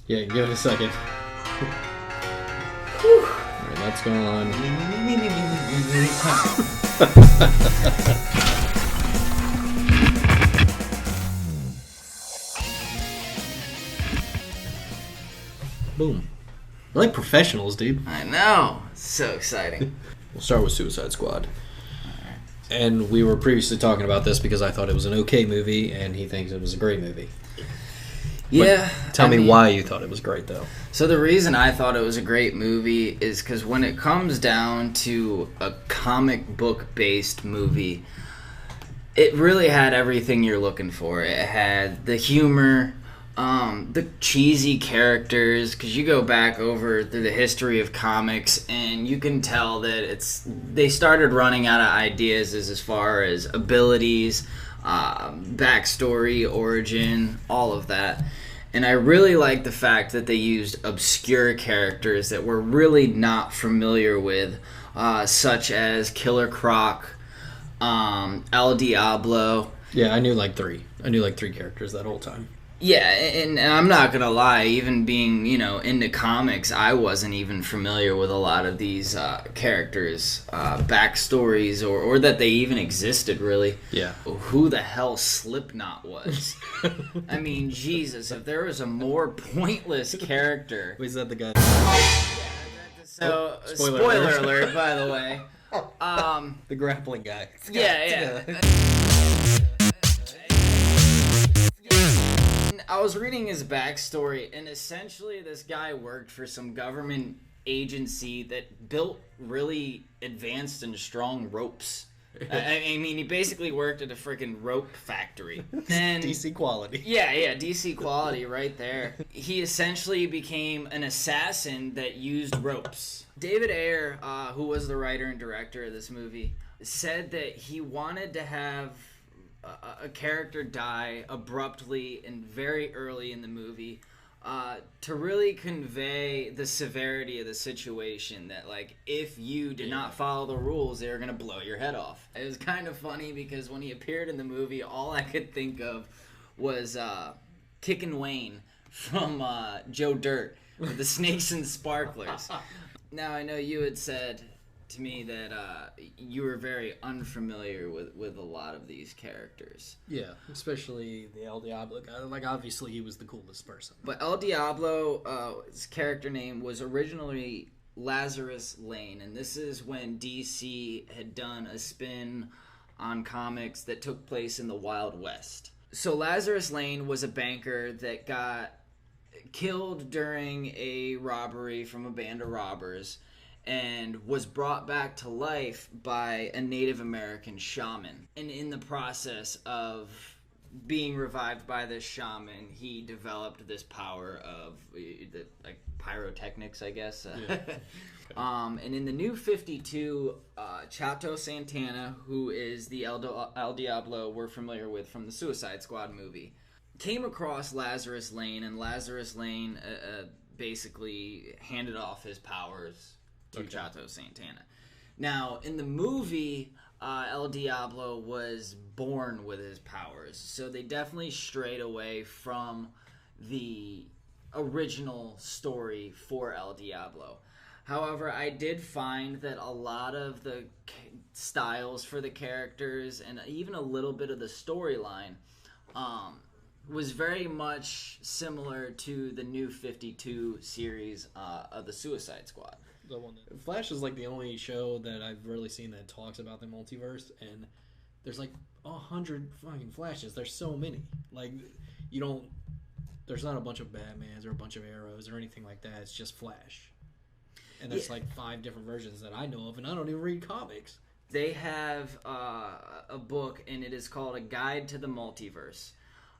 Yeah, give it a second. Alright, that's going on. Boom. We're like professionals, dude. I know. It's so exciting. We'll start with Suicide Squad. And we were previously talking about this because I thought it was an okay movie, and he thinks it was a great movie. Yeah. But tell me why you thought it was great, though. So the reason I thought it was a great movie is because when it comes down to a comic book-based movie, it really had everything you're looking for. It had the humor, the cheesy characters, because you go back over through the history of comics and you can tell that they started running out of ideas as far as abilities, backstory, origin, all of that. And I really like the fact that they used obscure characters that we're really not familiar with, such as Killer Croc, El Diablo. Yeah, I knew like three. I knew like three characters that whole time. Yeah, and I'm not gonna lie, even being, into comics, I wasn't even familiar with a lot of these characters' backstories or that they even existed, really. Yeah. Who the hell Slipknot was. I mean, Jesus, if there was a more pointless character. Wait, is that the guy? So, spoiler alert, by the way. The grappling guy. Yeah. I was reading his backstory, and essentially this guy worked for some government agency that built really advanced and strong ropes. I mean, he basically worked at a freaking rope factory. And DC quality. Yeah, DC quality right there. He essentially became an assassin that used ropes. David Ayer, who was the writer and director of this movie, said that he wanted to have a character die abruptly and very early in the movie to really convey the severity of the situation, that like if you did not follow the rules, they were going to blow your head off. It was kind of funny because when he appeared in the movie, all I could think of was Kickin' Wayne from Joe Dirt with the snakes and sparklers. Now, I know you had said to me that you were very unfamiliar with a lot of these characters. Yeah, especially the El Diablo guy. Like, obviously, he was the coolest person. But El Diablo, his character name was originally Lazarus Lane, and this is when DC had done a spin on comics that took place in the Wild West. So Lazarus Lane was a banker that got killed during a robbery from a band of robbers, and was brought back to life by a Native American shaman. And in the process of being revived by this shaman, he developed this power of like pyrotechnics, I guess. And in the New 52, Chato Santana, who is the El Diablo we're familiar with from the Suicide Squad movie, came across Lazarus Lane, and Lazarus Lane basically handed off his powers to Chato Santana. Now, in the movie, El Diablo was born with his powers, so they definitely strayed away from the original story for El Diablo. However, I did find that a lot of the styles for the characters and even a little bit of the storyline was very much similar to the New 52 series of the Suicide Squad. The one that Flash is like the only show that I've really seen that talks about the multiverse, and there's like 100 fucking Flashes. There's so many. Like, there's not a bunch of Batmans or a bunch of Arrows or anything like that. It's just Flash. And there's like 5 different versions that I know of, and I don't even read comics. They have a book, and it is called A Guide to the Multiverse.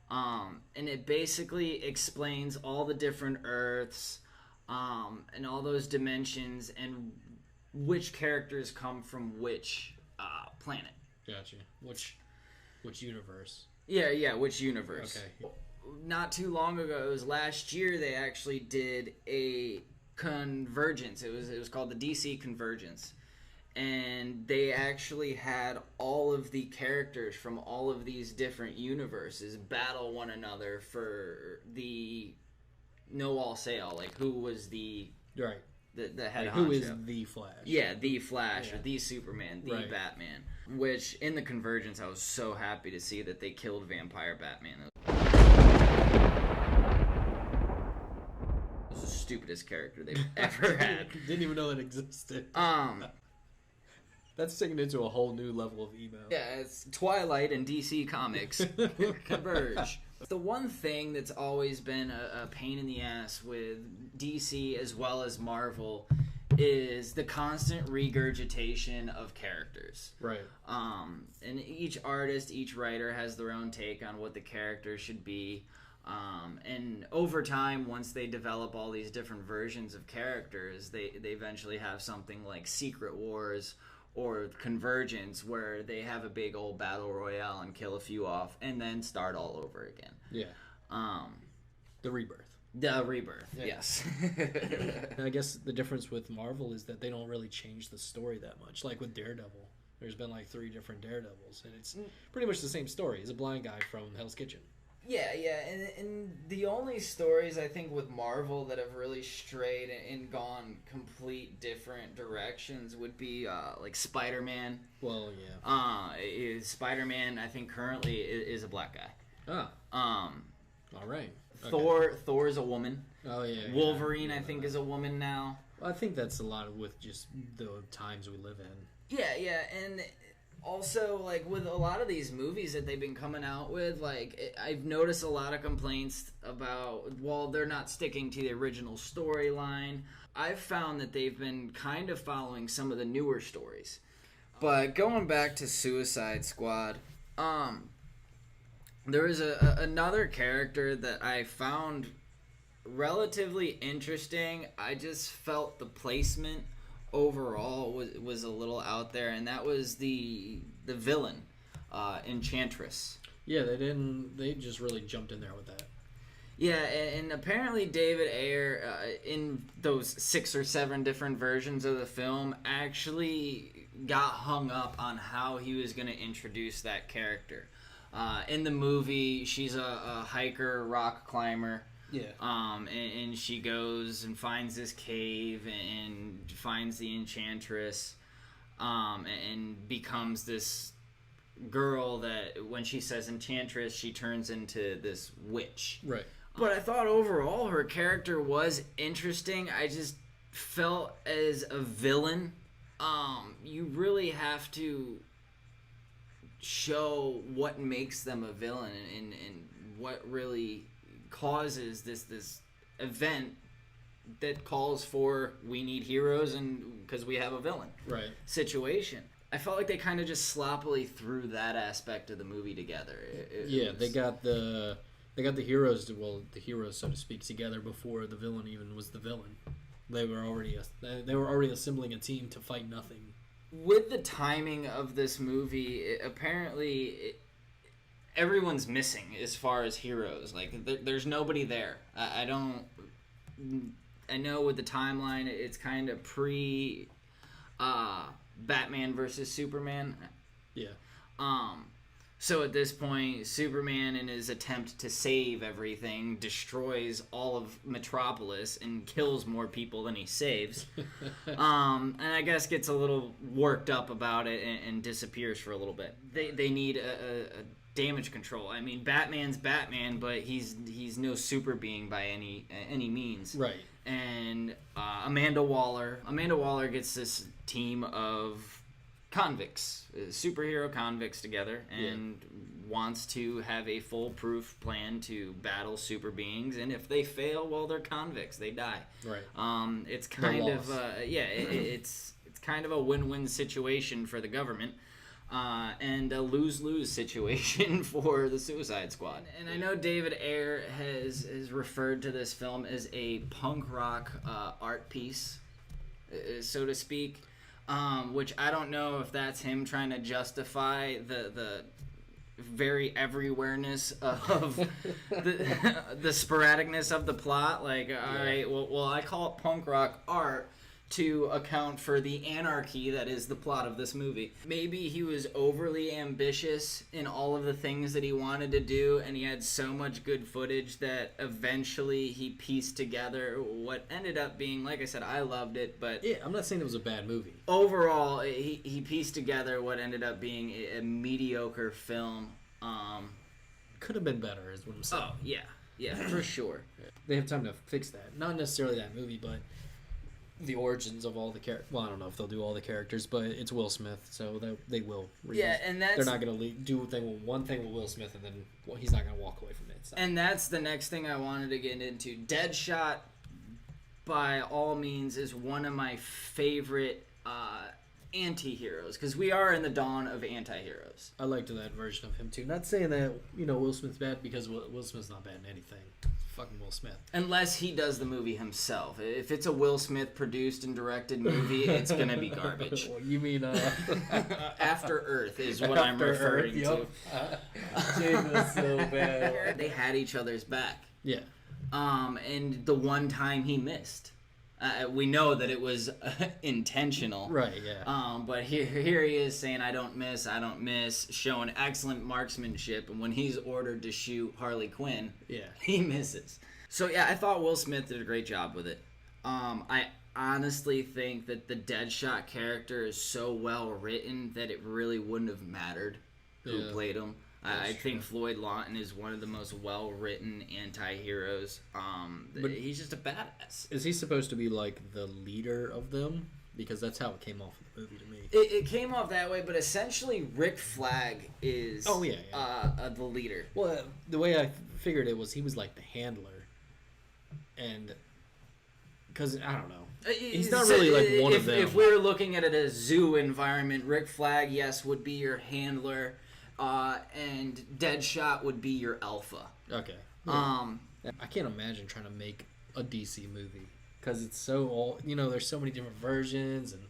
And it basically explains all the different Earths, and all those dimensions, and which characters come from which planet. Gotcha. Which universe? Yeah, which universe. Okay. Not too long ago, it was last year, they actually did a convergence. It was called the DC Convergence. And they actually had all of the characters from all of these different universes battle one another for the know all say all. Like, who was the right. The head like, honcho. Who is the Flash? Yeah, the Flash or the Superman, the right. Batman. Which, in the Convergence, I was so happy to see that they killed Vampire Batman. It was the stupidest character they've ever had. Didn't even know that existed. That's taken into a whole new level of emo. Yeah, it's Twilight and DC Comics converge. The one thing that's always been a pain in the ass with DC as well as Marvel is the constant regurgitation of characters. Right. And each artist, each writer has their own take on what the character should be. And over time, once they develop all these different versions of characters, they eventually have something like Secret Wars or Convergence, where they have a big old battle royale and kill a few off and then start all over again. Yeah. The rebirth. The rebirth, yeah. Yes. I guess the difference with Marvel is that they don't really change the story that much. Like with Daredevil, there's been like 3 different Daredevils, and it's pretty much the same story. He's a blind guy from Hell's Kitchen. Yeah, and the only stories I think with Marvel that have really strayed and gone complete different directions would be like Spider-Man. Well, yeah. Spider-Man, I think currently is a black guy. All right. Thor's a woman. Oh yeah. Wolverine, I think, is a woman now. Well, I think that's a lot with just the times we live in. Yeah, and also, like, with a lot of these movies that they've been coming out with, like, I've noticed a lot of complaints about, well, they're not sticking to the original storyline. I've found that they've been kind of following some of the newer stories. But going back to Suicide Squad, there was another character that I found relatively interesting. I just felt the placement overall was a little out there, and that was the villain, Enchantress. Yeah, they just really jumped in there with that. Yeah, and apparently David Ayer, in those 6 or 7 different versions of the film, actually got hung up on how he was going to introduce that character. In the movie, she's a hiker, rock climber. Yeah. And she goes and finds this cave and finds the Enchantress, and becomes this girl that when she says Enchantress, she turns into this witch. Right. But I thought overall her character was interesting. I just felt as a villain, you really have to show what makes them a villain and what really causes this event that calls for we need heroes and because we have a villain situation. I felt like they kind of just sloppily threw that aspect of the movie together. They got the heroes the heroes, so to speak, together before the villain even was the villain. They were already assembling a team to fight nothing. With the timing of this movie, apparently everyone's missing as far as heroes. Like, there's nobody there. I know with the timeline, it's kind of pre Batman versus Superman. Yeah. So at this point, Superman, in his attempt to save everything, destroys all of Metropolis and kills more people than he saves. And I guess gets a little worked up about it and disappears for a little bit. They need a damage control. I mean, Batman's Batman, but he's no super being by any means. Right. And Amanda Waller gets this team of convicts, superhero convicts together, and wants to have a foolproof plan to battle super beings. And if they fail, well, they're convicts; they die. Right. It's kind of it's kind of a win-win situation for the government, and a lose-lose situation for the Suicide Squad. And I know David Ayer has referred to this film as a punk rock art piece, so to speak. Which I don't know if that's him trying to justify the very everywhereness of the sporadicness of the plot. Like, all right, well, I call it punk rock art to account for the anarchy that is the plot of this movie. Maybe he was overly ambitious in all of the things that he wanted to do, and he had so much good footage that eventually he pieced together what ended up being, like I said, I loved it, but... Yeah, I'm not saying it was a bad movie. Overall, he pieced together what ended up being a mediocre film. Could have been better, is what I'm saying. Oh, yeah. Yeah, for sure. They have time to fix that. Not necessarily that movie, but the origins of all the characters. Well, I don't know if they'll do all the characters, but it's Will Smith, so they will. Yeah, and that's... They're not going to do one thing with Will Smith, and then he's not going to walk away from it. So. And that's the next thing I wanted to get into. Deadshot, by all means, is one of my favorite anti-heroes, because we are in the dawn of anti-heroes. I liked that version of him, too. Not saying that, Will Smith's bad, because Will Smith's not bad in anything. Fucking Will Smith. Unless he does the movie himself. If it's a Will Smith produced and directed movie, it's gonna be garbage. Well, you mean After Earth is what I'm referring to. Jane was so bad. They had each other's back. Yeah. And the one time he missed. We know that it was intentional. Right, yeah. But here he is saying, I don't miss, showing excellent marksmanship, and when he's ordered to shoot Harley Quinn, he misses. So yeah, I thought Will Smith did a great job with it. I honestly think that the Deadshot character is so well written that it really wouldn't have mattered who played him. I think Floyd Lawton is one of the most well-written anti-heroes. But he's just a badass. Is he supposed to be like the leader of them? Because that's how it came off in the movie to me. It came off that way, but essentially Rick Flag is the leader. Well, the way I figured it was he was like the handler. And... Because, I don't know. He's not really like one of them. If we were looking at it as a zoo environment, Rick Flag, yes, would be your handler. And Deadshot would be your alpha. Okay. Yeah. I can't imagine trying to make a DC movie because it's so all there's so many different versions, and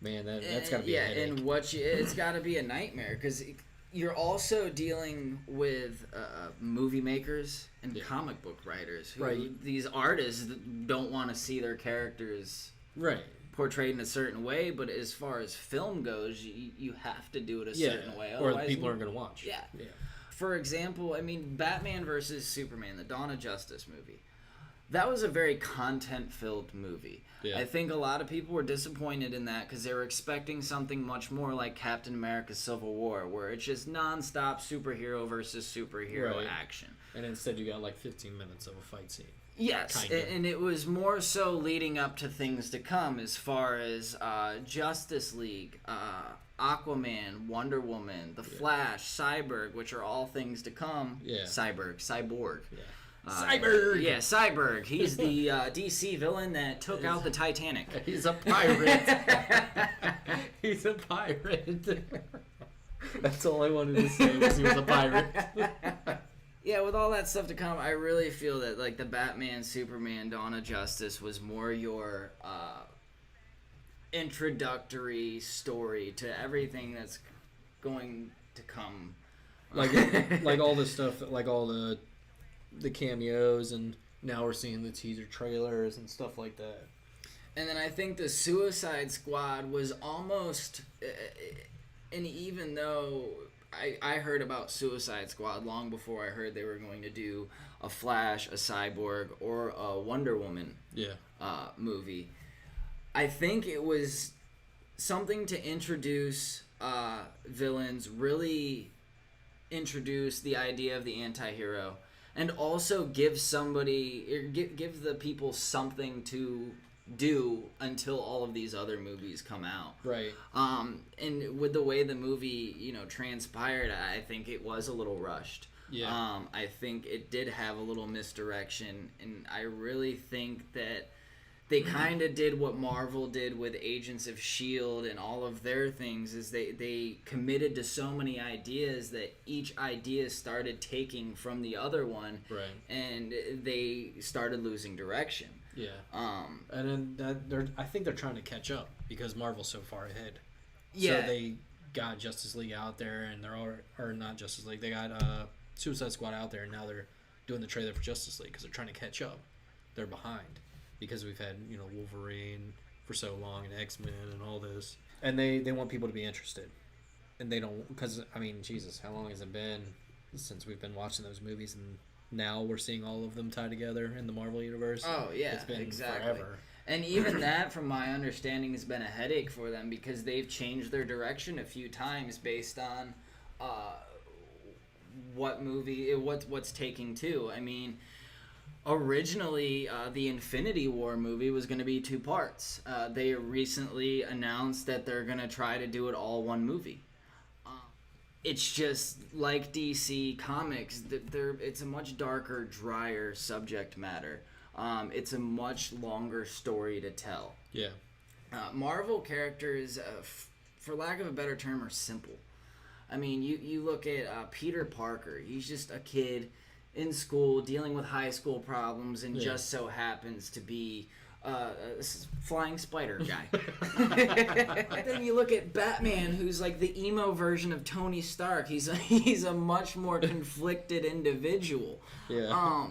man, that's got to be a headache. And it's got to be a nightmare because you're also dealing with movie makers and comic book writers. These artists don't want to see their characters portrayed in a certain way, but as far as film goes, you have to do it a certain way. Otherwise, or people aren't going to watch. Yeah. For example, I mean, Batman versus Superman, the Dawn of Justice movie, that was a very content-filled movie. Yeah. I think a lot of people were disappointed in that because they were expecting something much more like Captain America Civil War, where it's just non-stop superhero versus superhero action. And instead you got like 15 minutes of a fight scene. Yes, and it was more so leading up to things to come as far as Justice League, Aquaman, Wonder Woman, The Flash, Cyborg, which are all things to come. Yeah. Cyborg. Yeah. Cyborg! Yeah, Cyborg. He's the DC villain that took out the Titanic. He's a pirate. He's a pirate. That's all I wanted to say was he was a pirate. Yeah, with all that stuff to come, I really feel that like the Batman, Superman, Dawn of Justice was more your introductory story to everything that's going to come. Like all this stuff, like all the cameos, and now we're seeing the teaser trailers and stuff like that. And then I think the Suicide Squad was almost, and even though I heard about Suicide Squad long before I heard they were going to do a Flash, a Cyborg, or a Wonder Woman movie. I think it was something to introduce villains, really introduce the idea of the anti-hero, and also give the people something to do until all of these other movies come out. Right. And with the way the movie, transpired, I think it was a little rushed. Yeah. I think it did have a little misdirection, and I really think that they kind of did what Marvel did with Agents of S.H.I.E.L.D. and all of their things, is they committed to so many ideas that each idea started taking from the other one, right, and they started losing direction. Yeah. And then I think they're trying to catch up because Marvel's so far ahead. Yeah. So they got Justice League out there, and or not Justice League. They got Suicide Squad out there, and now they're doing the trailer for Justice League because they're trying to catch up. They're behind. because we've had Wolverine for so long and X-Men and all this, and they want people to be interested, and they don't, because I mean, Jesus, how long has it been since we've been watching those movies, and now we're seeing all of them tied together in the Marvel universe. Oh yeah, it's been exactly. forever. And even that, from my understanding, has been a headache for them because they've changed their direction a few times based on what's taking two. I mean, originally the Infinity War movie was going to be 2 parts. They recently announced that they're going to try to do it all one movie. It's just like DC Comics. It's a much darker, drier subject matter. It's a much longer story to tell. Yeah. Marvel characters, for lack of a better term, are simple. I mean, you look at Peter Parker. He's just a kid in school dealing with high school problems and just so happens to be a flying spider guy. Then you look at Batman, who's like the emo version of Tony Stark. He's a much more conflicted individual. Yeah.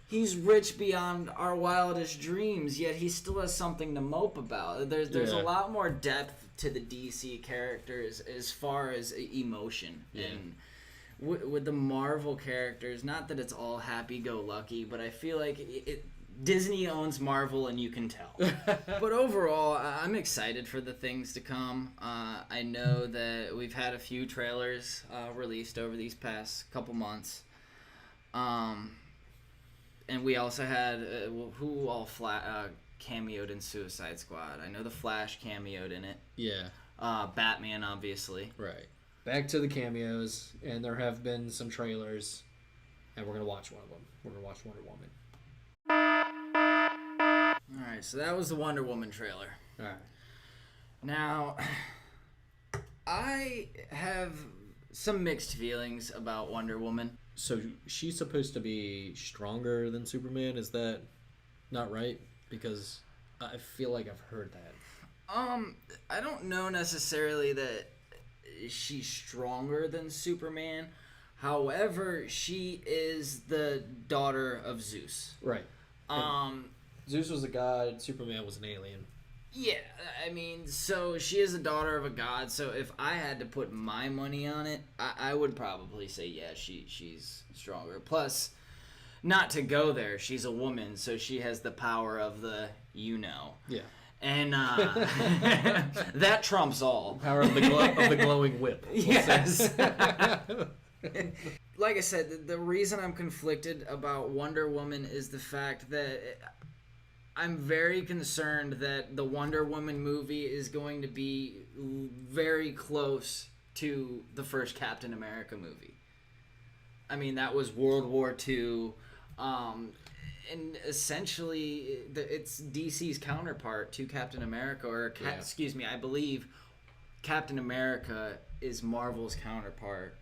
He's rich beyond our wildest dreams, yet he still has something to mope about. There's a lot more depth to the DC characters as far as emotion. Yeah. And with the Marvel characters, not that it's all happy-go-lucky, but I feel like Disney owns Marvel, and you can tell. But overall, I'm excited for the things to come. I know that we've had a few trailers released over these past couple months. And we also had who all cameoed in Suicide Squad. I know the Flash cameoed in it. Yeah. Batman, obviously. Right. Back to the cameos, and there have been some trailers, and we're going to watch one of them. We're going to watch Wonder Woman. Alright, so that was the Wonder Woman trailer. Alright. Now, I have some mixed feelings about Wonder Woman. So she's supposed to be stronger than Superman? Is that not right? Because I feel like I've heard that. I don't know necessarily that she's stronger than Superman. However, she is the daughter of Zeus. Right. Zeus was a god, Superman was an alien. Yeah, I mean, so she is a daughter of a god, so if I had to put my money on it, I would probably say, yeah, she's stronger. Plus, not to go there, she's a woman, so she has the power of the you-know. Yeah. And that trumps all. Power of the glowing whip. Yes. Like I said, the reason I'm conflicted about Wonder Woman is the fact that I'm very concerned that the Wonder Woman movie is going to be very close to the first Captain America movie. I mean, that was World War II. And essentially, it's DC's counterpart to Captain America, excuse me, I believe Captain America is Marvel's counterpart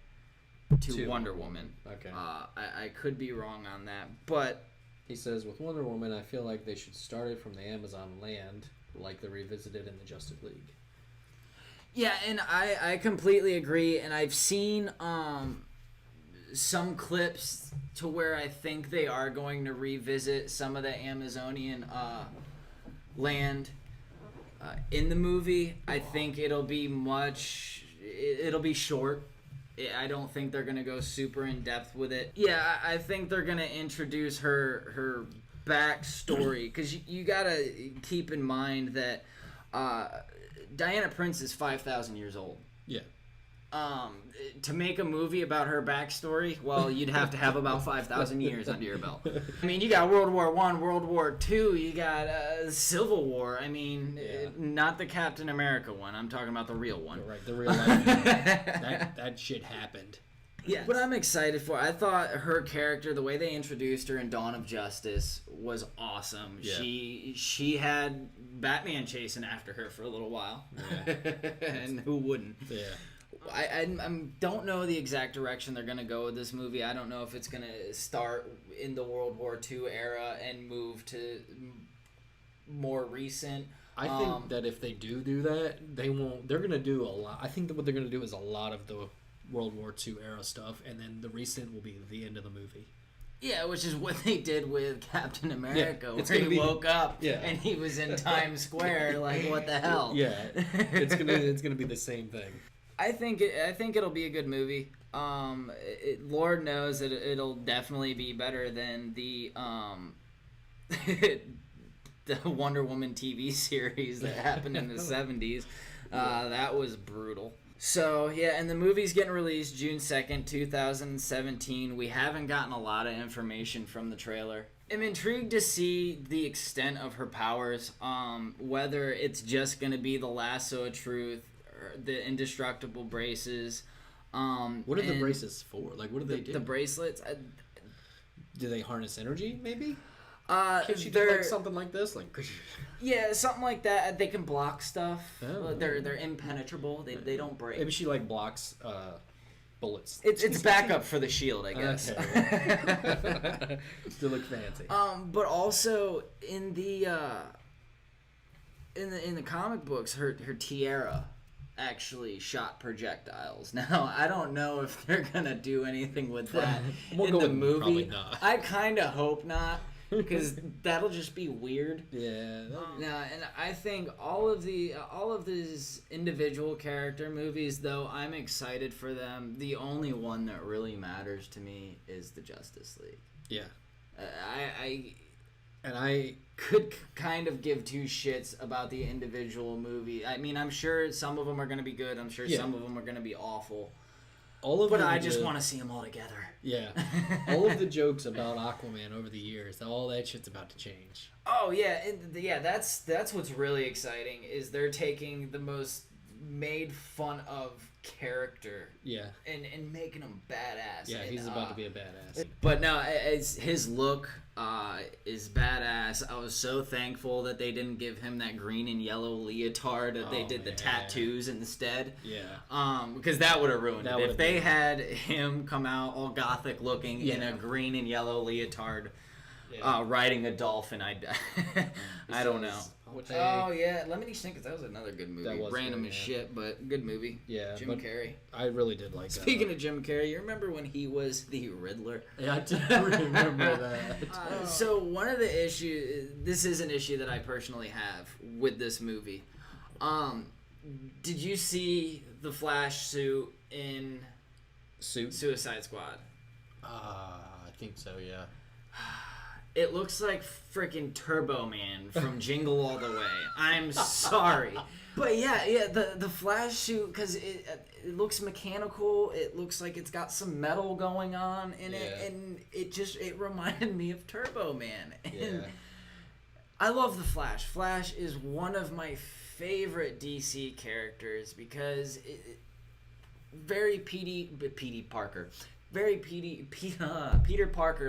to Wonder Woman. Okay. I could be wrong on that, but he says, with Wonder Woman, I feel like they should start it from the Amazon land, like they revisited in the Justice League. Yeah, and I completely agree, and I've seen some clips to where I think they are going to revisit some of the Amazonian land in the movie. I think it'll be short. I don't think they're going to go super in depth with it. Yeah, I think they're going to introduce her backstory, because you got to keep in mind that Diana Prince is 5,000 years old. Yeah. To make a movie about her backstory, well, you'd have to have about 5,000 years under your belt. I mean, you got World War I, World War II, you got Civil War. I mean, not the Captain America one. I'm talking about the real one. Right, the real life. that shit happened. Yeah, what I'm excited for, I thought her character, the way they introduced her in Dawn of Justice, was awesome. Yeah. She had Batman chasing after her for a little while. Yeah. And who wouldn't? Yeah. I don't know the exact direction they're going to go with this movie. I don't know if it's going to start in the World War II era and move to more recent. I think that if they do that, they're going to do a lot. I think that what they're going to do is a lot of the World War II era stuff, and then the recent will be the end of the movie. Yeah, which is what they did with Captain America, it's where gonna he be- woke up yeah. and he was in Times Square. Like, what the hell? Yeah, it's gonna be the same thing. I think it'll be a good movie. Lord knows that it'll definitely be better than the the Wonder Woman TV series that happened in the 70s. That was brutal. So, yeah, and the movie's getting released June 2nd, 2017. We haven't gotten a lot of information from the trailer. I'm intrigued to see the extent of her powers, whether it's just going to be the lasso of truth, or the indestructible braces. What are the braces for? Like, what do they do? The bracelets? Do they harness energy, maybe? Can she do like something like this? Like, yeah, something like that. They can block stuff. Oh. They're impenetrable. They don't break. maybe she like blocks bullets. It's backup for the shield, I guess. Okay. To look fancy. But also in the comic books, her tiara actually shot projectiles. Now I don't know if they're gonna do anything with that in the movie. Probably not. I kind of hope not, because that'll just be weird. Yeah. No, and I think all of these individual character movies, though, I'm excited for them. The only one that really matters to me is the Justice League. Yeah. I could kind of give two shits about the individual movie. I mean, I'm sure some of them are going to be good. I'm sure some of them are going to be awful. But I just want to see them all together. Yeah. All of the jokes about Aquaman over the years, all that shit's about to change. Oh, yeah. That's what's really exciting, is they're taking the most made fun of character, and making him badass. Yeah, he's about to be a badass. But no, his look is badass. I was so thankful that they didn't give him that green and yellow leotard. That they did the tattoos instead. Yeah. Because that would have ruined it. If they had him come out all gothic looking in a green and yellow leotard, riding a dolphin, I don't know. Oh yeah, Lemony Snicket. That was another good movie. That was random as shit, but good movie. Yeah, Jim Carrey. I really did like. Speaking of Jim Carrey, you remember when he was the Riddler? Yeah, I do remember that. So one of the issues, this is an issue that I personally have with this movie. Did you see the Flash suit in Suicide Squad? I think so. Yeah. It looks like freaking Turbo Man from Jingle All the Way. I'm sorry. But yeah, the Flash suit, because it looks mechanical. It looks like it's got some metal going on in it, and it reminded me of Turbo Man. And I love the Flash. Flash is one of my favorite DC characters because very Peter Parker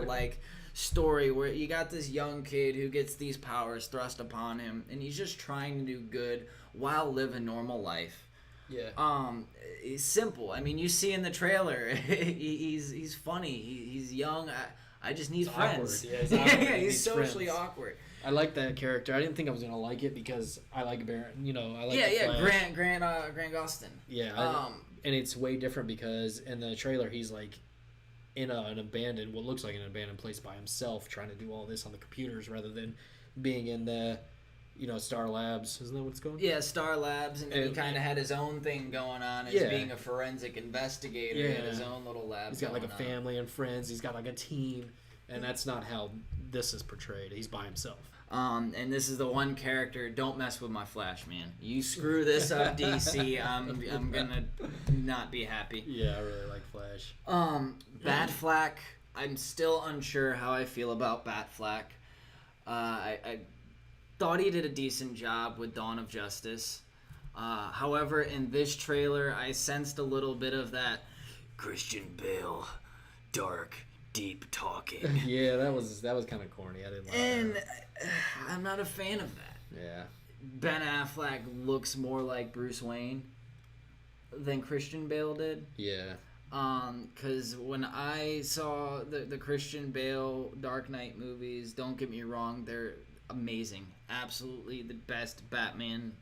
like story where you got this young kid who gets these powers thrust upon him, and he's just trying to do good while living normal life. It's simple. I mean, you see in the trailer, he's funny. He's young. I just need friends. Awkward. He's socially awkward. I like that character. I didn't think I was gonna like it because I like Baron. I like Grant Gustin. Yeah, and it's way different because in the trailer he's like in what looks like an abandoned place by himself, trying to do all this on the computers rather than being in the, Star Labs. Isn't that what it's called? Yeah, Star Labs, and he kind of had his own thing going on as being a forensic investigator in his own little lab. He's got like a family and friends. He's got like a team, and that's not how this is portrayed. He's by himself. And this is the one character. Don't mess with my Flash, man. You screw this up, DC. I'm gonna not be happy. Yeah, I really like Flash. Batfleck. I'm still unsure how I feel about Batfleck. I thought he did a decent job with Dawn of Justice. However, in this trailer, I sensed a little bit of that Christian Bale, dark, deep talking. Yeah, that was kind of corny. I didn't like that. I'm not a fan of that. Yeah. Ben Affleck looks more like Bruce Wayne than Christian Bale did. Yeah. Because when I saw the Christian Bale Dark Knight movies, don't get me wrong, they're amazing. Absolutely the best Batman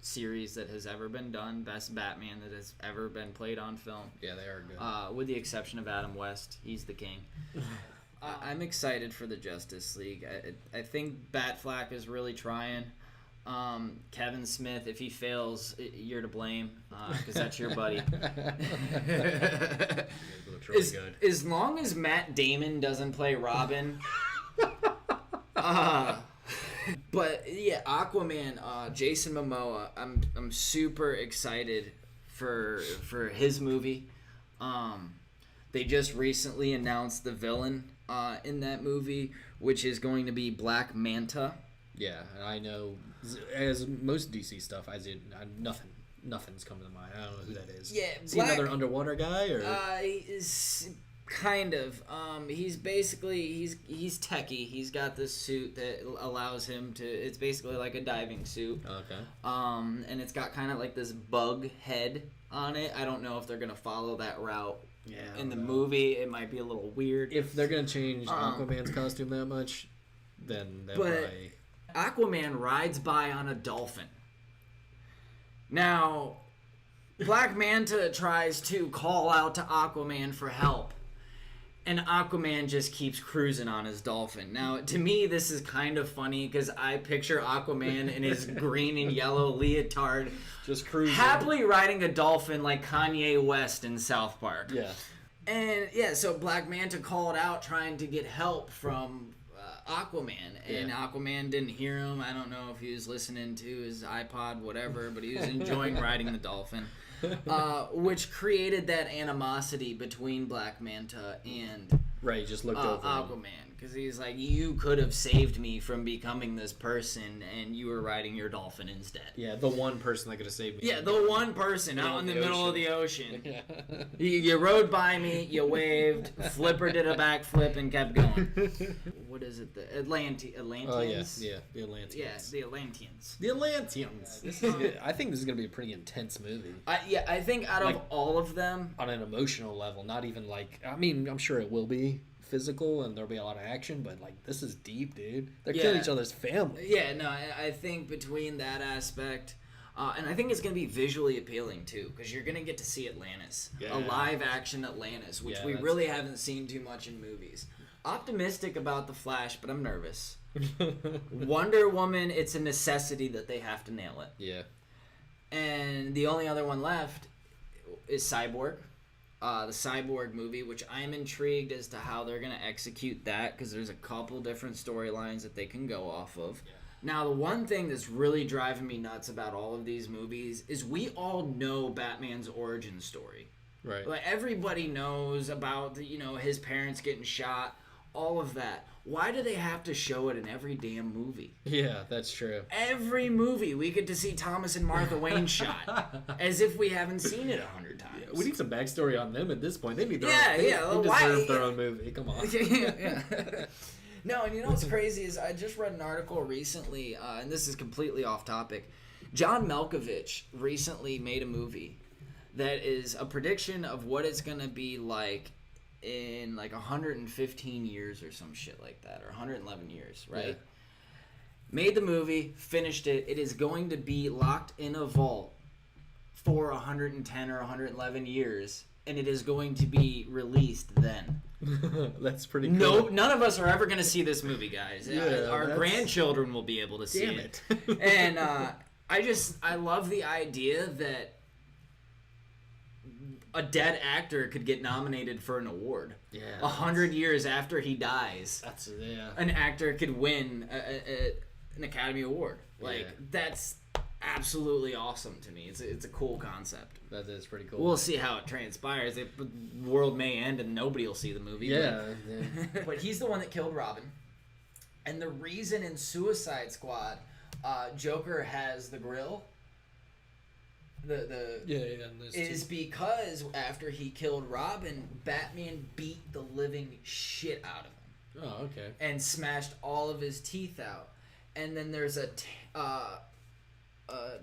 series that has ever been done, best Batman that has ever been played on film. Yeah, they are good. With the exception of Adam West. He's the king. I'm excited for the Justice League. I think Batfleck is really trying. Kevin Smith, if he fails, you're to blame because that's your buddy. As long as Matt Damon doesn't play Robin. But yeah, Aquaman, Jason Momoa. I'm super excited for his movie. They just recently announced the villain in that movie, which is going to be Black Manta. Yeah, and I know, as most DC stuff, nothing's coming to mind. I don't know who that is. Yeah, is he another underwater guy or? Is kind of. He's basically he's techie. He's got this suit that allows him to. It's basically like a diving suit. Okay. And it's got kind of like this bug head on it. I don't know if they're gonna follow that route. Yeah. In the movie, it might be a little weird. If they're gonna change Aquaman's costume that much, then they'll probably. Aquaman rides by on a dolphin. Now, Black Manta tries to call out to Aquaman for help, and Aquaman just keeps cruising on his dolphin. Now, to me, this is kind of funny because I picture Aquaman in his green and yellow leotard, just cruising, happily riding a dolphin like Kanye West in South Park. Yeah. And yeah, so Black Manta called out trying to get help from Aquaman, and Aquaman didn't hear him. I don't know if he was listening to his iPod, whatever, but he was enjoying riding the dolphin, which created that animosity between Black Manta and right. Just looked over Aquaman, because he's like, you could have saved me from becoming this person, and you were riding your dolphin instead. Yeah, the one person that could have saved me. Yeah, the one person out in the middle of the ocean. Yeah. You rode by me, you waved, Flipper did a backflip and kept going. What is it? The Atlanteans? Oh, yeah, the Atlanteans. Yeah, the Atlanteans. The Atlanteans. I think this is going to be a pretty intense movie. I think out of all of them... On an emotional level, not even like... I mean, I'm sure it will be physical and there'll be a lot of action, but like, this is deep, dude. They're killing each other's family. Yeah, no, I think between that aspect... and I think it's going to be visually appealing, too, because you're going to get to see Atlantis. Yeah. A live-action Atlantis, which we really haven't seen too much in movies. Optimistic about The Flash, but I'm nervous. Wonder Woman, it's a necessity that they have to nail it. Yeah. And the only other one left is Cyborg. The Cyborg movie, which I'm intrigued as to how they're going to execute that, because there's a couple different storylines that they can go off of. Yeah. Now, the one thing that's really driving me nuts about all of these movies is we all know Batman's origin story. Right. Like, everybody knows about, his parents getting shot, all of that. Why do they have to show it in every damn movie? Yeah, that's true. Every movie, we get to see Thomas and Martha Wayne shot, as if we haven't seen it 100 times. Yeah, we need some backstory on them at this point. They need their own, they deserve their own movie. Come on. Yeah. No, and what's crazy is I just read an article recently, and this is completely off topic. John Malkovich recently made a movie that is a prediction of what it's going to be like in like 115 years or some shit like that, or 111 years, right? Yeah. Made the movie, finished it. It is going to be locked in a vault for 110 or 111 years, and it is going to be released then. That's pretty cool. No, none of us are ever going to see this movie, guys. Yeah, our grandchildren will be able to see it. And I love the idea that a dead actor could get nominated for an award. Yeah. 100 years after he dies, an actor could win an Academy Award. That's absolutely awesome to me. It's a cool concept. That is pretty cool. We'll see how it transpires. The world may end and nobody will see the movie. Yeah. But he's the one that killed Robin. And the reason in Suicide Squad, Joker has the grill. Is because after he killed Robin, Batman beat the living shit out of him. Oh, okay. And smashed all of his teeth out. And then there's a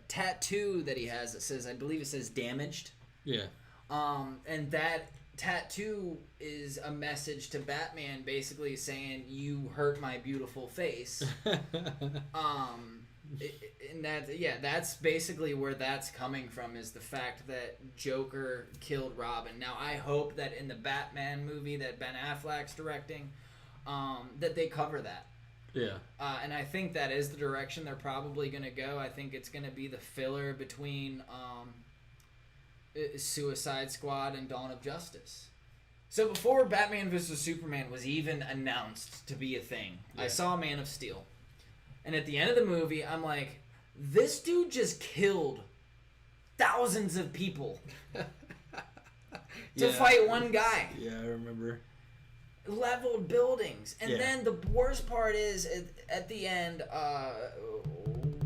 tattoo that he has that says, I believe it says damaged. Yeah. And that tattoo is a message to Batman basically saying, you hurt my beautiful face. And that's basically where that's coming from, is the fact that Joker killed Robin. Now, I hope that in the Batman movie that Ben Affleck's directing, that they cover that. Yeah. And I think that is the direction they're probably going to go. I think it's going to be the filler between Suicide Squad and Dawn of Justice. So before Batman vs. Superman was even announced to be a thing, I saw Man of Steel. And at the end of the movie, I'm like, this dude just killed thousands of people to fight one guy. Yeah, I remember. Leveled buildings. And then the worst part is, at the end,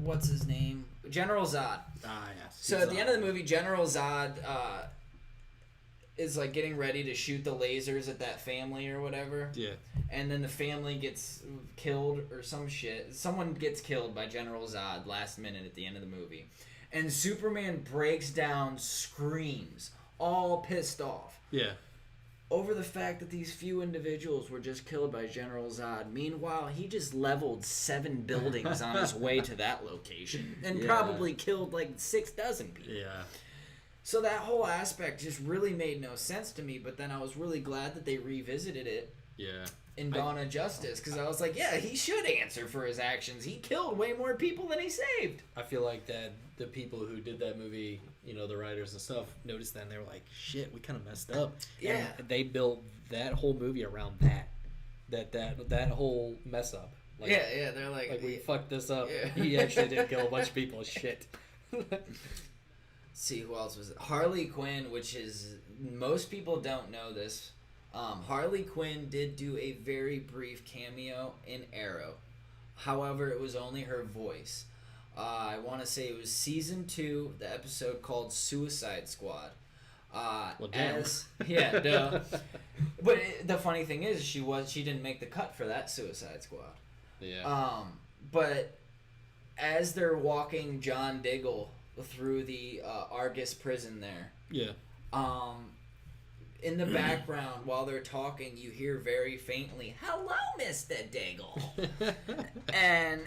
what's his name? General Zod. Ah, yes. So at the end of the movie, General Zod is like getting ready to shoot the lasers at that family or whatever. Yeah. And then the family gets killed or some shit. Someone gets killed by General Zod last minute at the end of the movie. And Superman breaks down, screams, all pissed off. Yeah. Over the fact that these few individuals were just killed by General Zod. Meanwhile, he just leveled 7 buildings on his way to that location. And probably killed like 6 dozen people. Yeah. So that whole aspect just really made no sense to me. But then I was really glad that they revisited it in Dawn of Justice. Because I was like, yeah, he should answer for his actions. He killed way more people than he saved. I feel like that the people who did that movie, you know, the writers and stuff, noticed that and they were like, shit, we kind of messed up. Yeah. And they built that whole movie around that whole mess up. Like, yeah, they're like we fucked this up. Yeah. He actually did kill a bunch of people. Shit. See who else was it? Harley Quinn, which is, most people don't know this. Harley Quinn did do a very brief cameo in Arrow. However, it was only her voice. I want to say it was season 2, the episode called Suicide Squad. Well, damn. Duh. But the funny thing is, she didn't make the cut for that Suicide Squad. Yeah. But as they're walking John Diggle through the Argus prison there. Yeah. In the background, while they're talking, you hear very faintly, "Hello, Mr. Diggle." And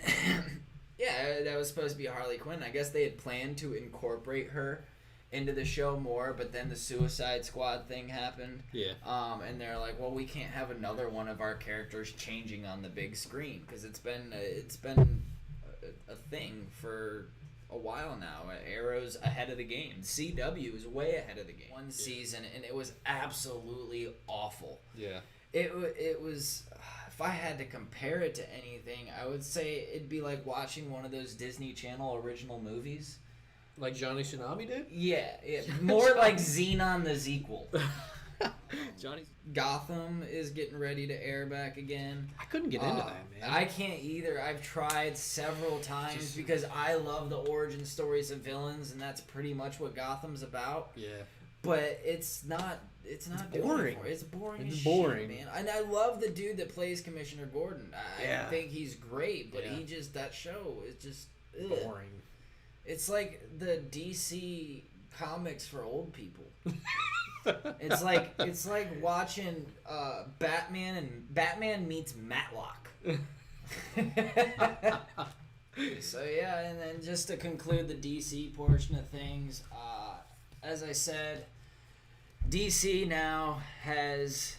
yeah, that was supposed to be Harley Quinn. I guess they had planned to incorporate her into the show more, but then the Suicide Squad thing happened. Yeah. And they're like, well, we can't have another one of our characters changing on the big screen because it's been a thing for a while now. Arrow's ahead of the game. CW is way ahead of the game. One season, and it was absolutely awful. Yeah. It was. If I had to compare it to anything, I would say it'd be like watching one of those Disney Channel original movies. Like Johnny Tsunami did? Yeah. More like Xenon the sequel. Johnny. Gotham is getting ready to air back again. I couldn't get into that, man. I can't either. I've tried several times because I love the origin stories of villains, and that's pretty much what Gotham's about. Yeah. But it's not boring. It's boring. It's as boring, shit, man. And I love the dude that plays Commissioner Gordon. I think he's great, but he just, that show is just boring. It's like the DC comics for old people. It's like watching Batman meets Matlock. So yeah, and then just to conclude the DC portion of things, as I said, DC now has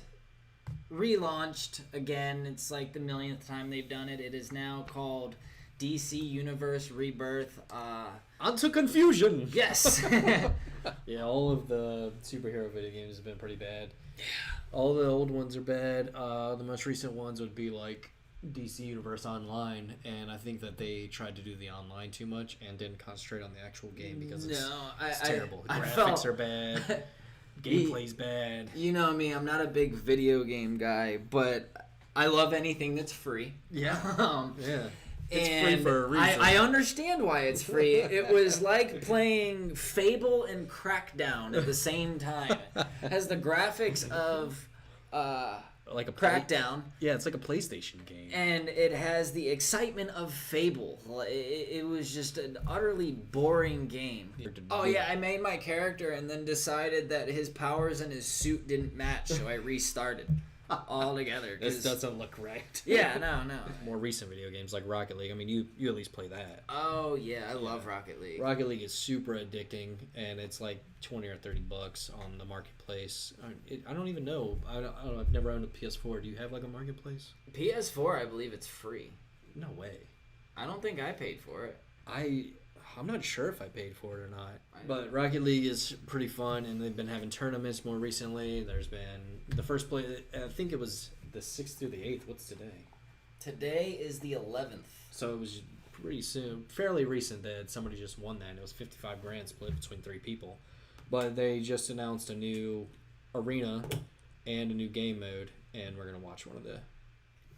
relaunched again. It's like the millionth time they've done it. It is now called DC Universe Rebirth. Onto confusion. Yes. Yeah, all of the superhero video games have been pretty bad. Yeah. All the old ones are bad. The most recent ones would be like DC Universe Online, and I think that they tried to do the online too much and didn't concentrate on the actual game because it's terrible. Graphics are bad. Gameplay's bad. You know me, I'm not a big video game guy, but I love anything that's free. Yeah. Yeah. It's free for a reason. I understand why it's free. It was like playing Fable and Crackdown at the same time. It has the graphics of like a Crackdown. Yeah, it's like a PlayStation game. And it has the excitement of Fable. It was just an utterly boring game. Oh yeah, I made my character and then decided that his powers and his suit didn't match, so I restarted. all together. This doesn't look right. Yeah, no. More recent video games like Rocket League. I mean, you at least play that. Oh yeah, I love Rocket League. Rocket League is super addicting, and it's like $20 or $30 on the marketplace. I don't even know. I don't know. I've never owned a PS4. Do you have like a marketplace? PS4, I believe it's free. No way. I don't think I paid for it. I'm not sure if I paid for it or not. But Rocket League is pretty fun, and they've been having tournaments more recently. There's been the first play. I think it was the 6th through the 8th. What's today? Today is the 11th. So it was pretty soon, fairly recent that somebody just won that. And it was 55 grand split between 3 people. But they just announced a new arena and a new game mode, and we're gonna watch one of the.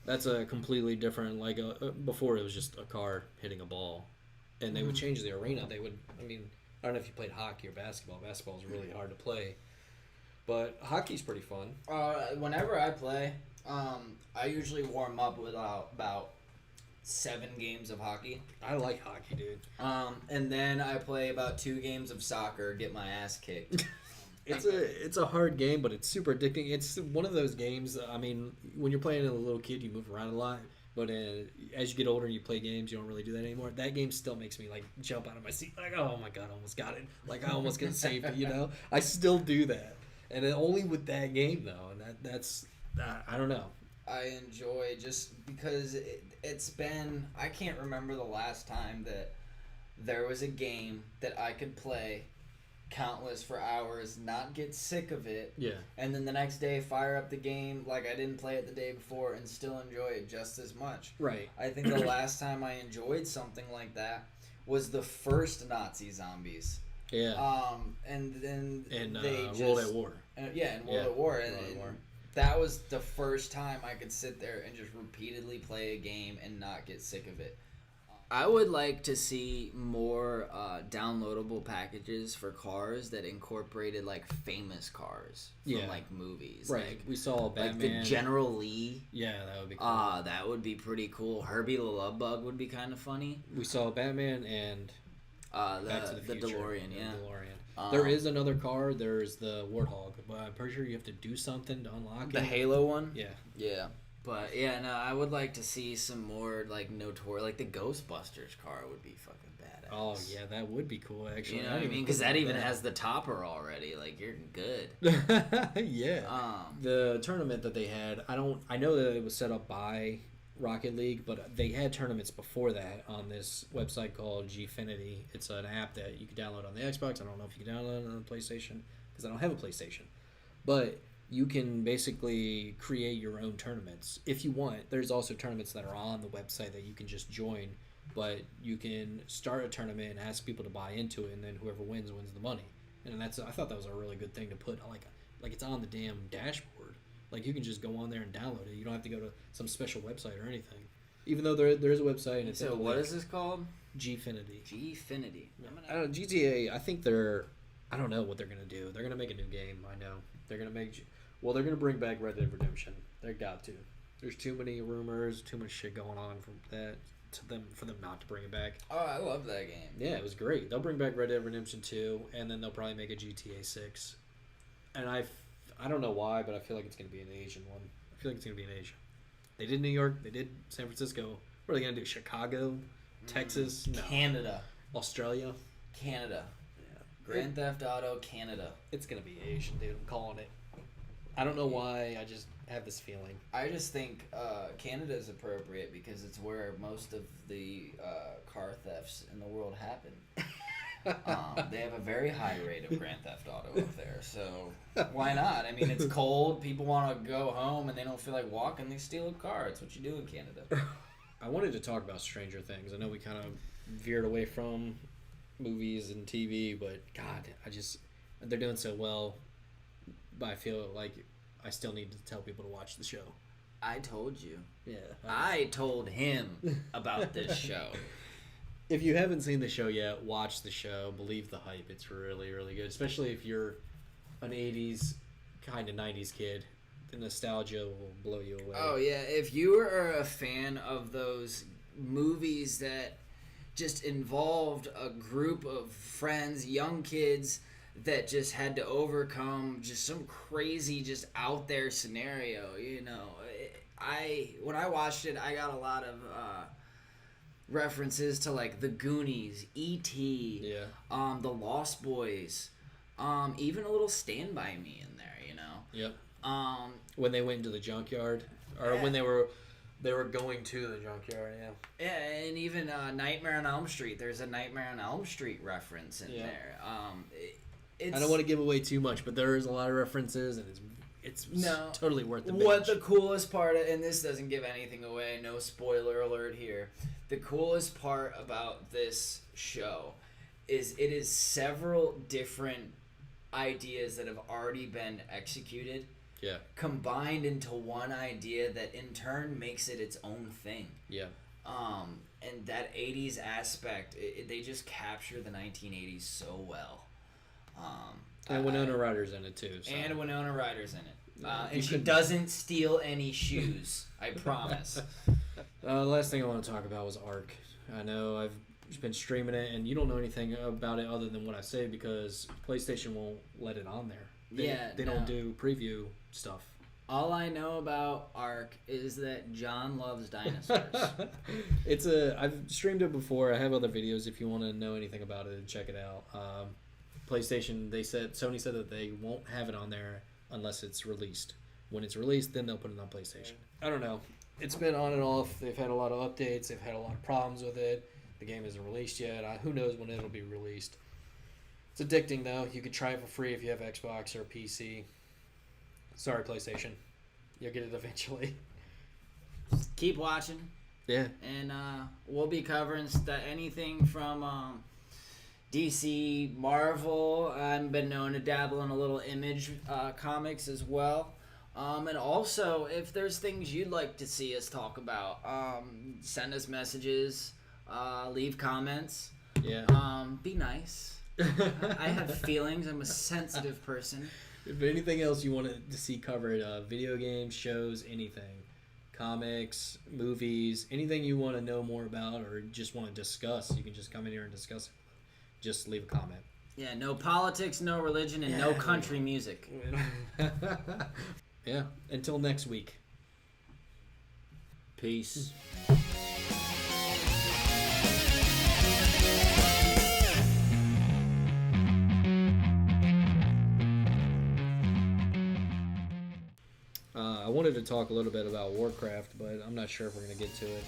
That's a completely different. Like before, it was just a car hitting a ball. And they would change the arena. They would, I mean, I don't know if you played hockey or basketball. Basketball is really hard to play. But hockey's pretty fun. Whenever I play, I usually warm up with about 7 games of hockey. I like hockey, dude. And then I play about 2 games of soccer, get my ass kicked. It's a hard game, but it's super addicting. It's one of those games, I mean, when you're playing as a little kid, you move around a lot. But as you get older and you play games, you don't really do that anymore. That game still makes me, like, jump out of my seat. Like, oh, my God, I almost got it. Like, I almost got saved it, you know? I still do that. And only with that game, though. And that's I don't know. I enjoy just because it's been... I can't remember the last time that there was a game that I could play countless for hours, not get sick of it, and then the next day fire up the game like I didn't play it the day before and still enjoy it just as much. Right. I think the last time I enjoyed something like that was the first Nazi Zombies. Yeah. And then they World at War. And World at War. And that was the first time I could sit there and just repeatedly play a game and not get sick of it. I would like to see more downloadable packages for cars that incorporated like famous cars from like movies. Right. Like, we saw Batman. Like the General Lee. Yeah, that would be cool. That would be pretty cool. Herbie the Love Bug would be kind of funny. We saw Batman and Back to the Future. DeLorean, yeah. DeLorean. There is another car. There's the Warthog, but I'm pretty sure you have to do something to unlock it. The Halo one? Yeah. Yeah. But yeah, no, I would like to see some more like notorious, like the Ghostbusters car would be fucking badass. Oh yeah, that would be cool actually. You know what I mean? Because that even has the topper already. Like you're good. Yeah. The tournament that they had, I know that it was set up by Rocket League, but they had tournaments before that on this website called Gfinity. It's an app that you can download on the Xbox. I don't know if you can download it on the PlayStation because I don't have a PlayStation, but you can basically create your own tournaments if you want. There's also tournaments that are on the website that you can just join, but you can start a tournament and ask people to buy into it, and then whoever wins the money. And I thought that was a really good thing to put like it's on the damn dashboard. Like you can just go on there and download it. You don't have to go to some special website or anything. Even though there is a website and it's so what is this called? Gfinity. Gfinity. GTA. I think I don't know what they're gonna do. They're gonna make a new game. I know they're gonna make. Well, they're going to bring back Red Dead Redemption. They got to. There's too many rumors, too much shit going on for them not to bring it back. Oh, I love that game. Yeah, it was great. They'll bring back Red Dead Redemption 2, and then they'll probably make a GTA 6. And I don't know why, but I feel like it's going to be an Asian one. I feel like it's going to be an Asian. They did New York. They did San Francisco. What are they going to do? Chicago? Texas? No. Canada. Australia? Canada. Yeah. Grand Theft Auto, Canada. It's going to be Asian, dude. I'm calling it. I don't know why. I just have this feeling. I just think Canada is appropriate because it's where most of the car thefts in the world happen. They have a very high rate of Grand Theft Auto up there, so why not? I mean, it's cold. People want to go home and they don't feel like walking. They steal a car. It's what you do in Canada. I wanted to talk about Stranger Things. I know we kind of veered away from movies and TV, but God, they're doing so well. But I feel like I still need to tell people to watch the show. I told you. Yeah. I told him about this show. If you haven't seen the show yet, watch the show. Believe the hype. It's really, really good. Especially if you're an 80s, kind of 90s kid. The nostalgia will blow you away. Oh, yeah. If you are a fan of those movies that just involved a group of friends, young kids, that just had to overcome just some crazy, just out there scenario. You know, when I watched it, I got a lot of references to like the Goonies, E.T., the Lost Boys, even a little Stand By Me in there. You know. Yep. When they went into the junkyard, or when they were going to the junkyard, yeah, and even Nightmare on Elm Street. There's a Nightmare on Elm Street reference in there. I don't want to give away too much, but there is a lot of references, and it's totally worth the binge. What the coolest part, and this doesn't give anything away, no spoiler alert here. The coolest part about this show is it is several different ideas that have already been executed. Yeah. Combined into one idea that in turn makes it its own thing. Yeah. And that 80s aspect, they just capture the 1980s so well. And Winona Ryder's in it too. So. And Winona Ryder's in it. And she doesn't steal any shoes, I promise. The last thing I want to talk about was Ark. I know I've been streaming it, and you don't know anything about it other than what I say because PlayStation won't let it on there. They don't do preview stuff. All I know about Ark is that John loves dinosaurs. I've streamed it before. I have other videos if you want to know anything about it. Check it out. PlayStation, Sony said that they won't have it on there unless it's released. When it's released, then they'll put it on PlayStation. I don't know. It's been on and off. They've had a lot of updates. They've had a lot of problems with it. The game isn't released yet. Who knows when it'll be released. It's addicting, though. You could try it for free if you have Xbox or PC. Sorry, PlayStation. You'll get it eventually. Keep watching. Yeah. And we'll be covering anything from DC, Marvel. I've been known to dabble in a little Image comics as well. And also, if there's things you'd like to see us talk about, send us messages, leave comments. Yeah. Be nice. I have feelings. I'm a sensitive person. If anything else you want to see covered, video games, shows, anything, comics, movies, anything you want to know more about or just want to discuss, you can just come in here and discuss it. Just leave a comment. Yeah, no politics, no religion, and no country music. Yeah, until next week. Peace. I wanted to talk a little bit about Warcraft, but I'm not sure if we're going to get to it.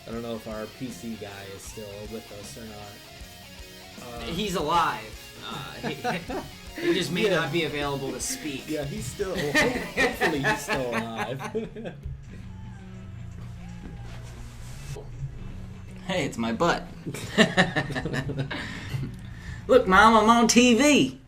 I don't know if our PC guy is still with us or not. He's alive. He just may not be available to speak. Yeah, he's still... hopefully he's still alive. Hey, it's my butt. Look, Mom, I'm on TV.